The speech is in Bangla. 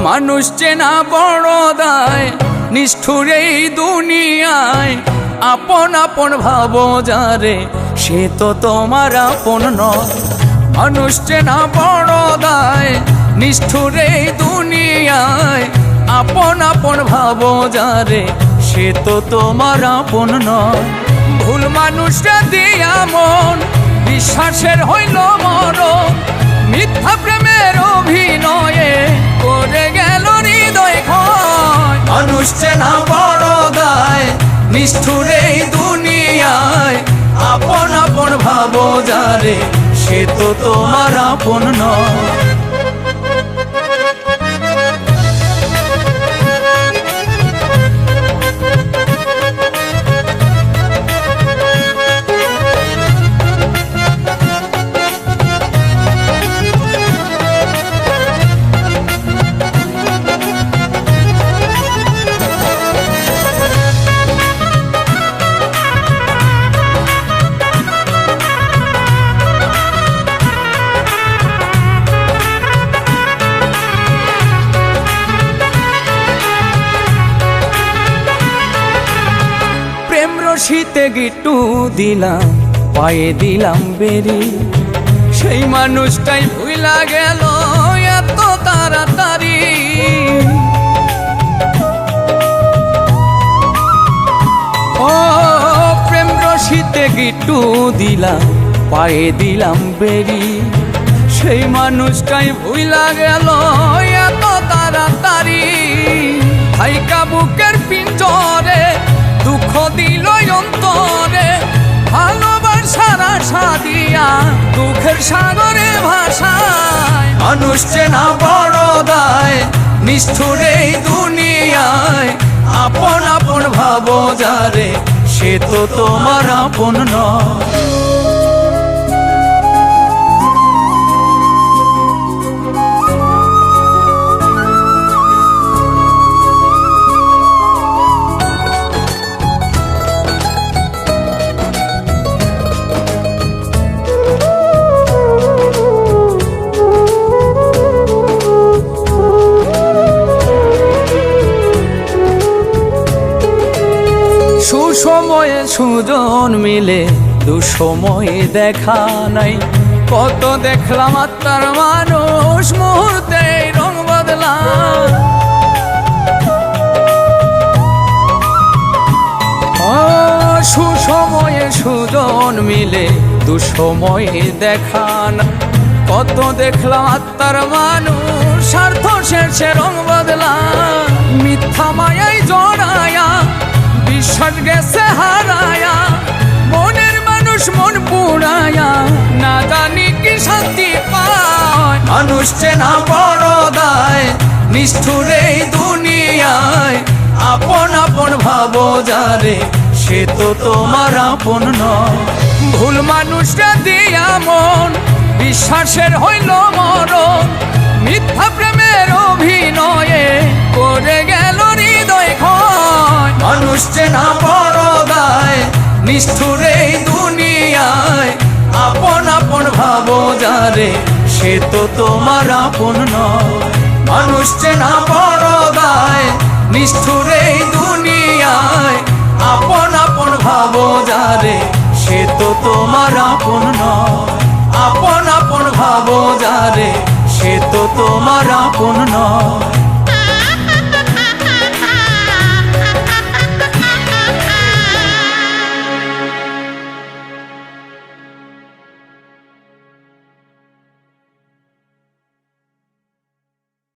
মানুষ চেনা বড় দায়, নিষ্ঠুর এই দুনিয়ায়। আপন আপন ভাবো যারে, সে তো তোমার আপন নয়। মানুষ চেনা বড় দায়, নিষ্ঠুর এই দুনিয়ায়। আপন আপন ভাবো যারে, সে তো তোমার আপন নয়। ভুল মানুষটা দিয়া মন, বিশ্বাসের হইল মরণ। মিথ্যা প্রেমের অভিনয়ে করে গেল হৃদয় ক্ষয়। মানুষ চেনা বড় দায়, নিষ্ঠুর এই দুনিয়ায়। আপন আপন ভাবো যারে, সে তো তোমার আপন নয়। শীতে গিট্টু দিলাম, পায়ে দিলাম বেরি। সেই মানুষটাই ভুইলা গেল এত তাড়াতাড়ি। ও প্রেম রশিতে গিট্টু দিলাম, পায়ে দিলাম বেরি। সেই মানুষটাই ভুইলা গেল এত তাড়াতাড়ি। হাইকা বুকের পিঞ্জরে দুঃখ দিল অন্তরে। ভালোবাসার আশা দিয়া দুঃখের সাগরে ভাষায়। মানুষ চেনা বড় দায়, নিষ্ঠুর এই দুনিয়ায়। আপন আপন ভাবো যারে, সে তো তোমার আপন নয়। সুসময়ে সুজন মিলে, দুঃসময়ে দেখা নাই। কত দেখলাম আত্মার মানুষ, মুহূর্তে রং বদলা। সুসময়ে সুজন মিলে, দুঃসময়ে দেখা না। কত দেখলাম আত্মার মানুষ, স্বার্থ শেষে রং বদলা। মিথ্যা মায়ায় জড়ায়া, বিশ্বাস গেছে হারায়া। মনের মানুষ মন পুড়ায়া, না জানি কি শান্তি পায়। মানুষ চেনা বড় দায়, নিষ্ঠুর এই দুনিয়ায়। আপন আপন ভাবো যারে, সে তো তোমার আপন নয়। ভুল মানুষটা দিয়া মন, বিশ্বাসের হইল মরণ। মিথ্যা প্রেমের অভিনয়ে করে গেল হৃদয় ক্ষয়। মানুষ চেনা বড় দায়, নিষ্ঠুর এই দুনিয়ায়। আপন আপন ভাবো যারে, সে তো তোমার আপন নয়। মানুষ চেনা বড় দায়, নিষ্ঠুর এই দুনিয়ায়। আপন আপন ভাবো যারে, সে তো তোমার আপন নয়। আপন আপন ভাবো যারে, সে তো তোমার আপন নয়।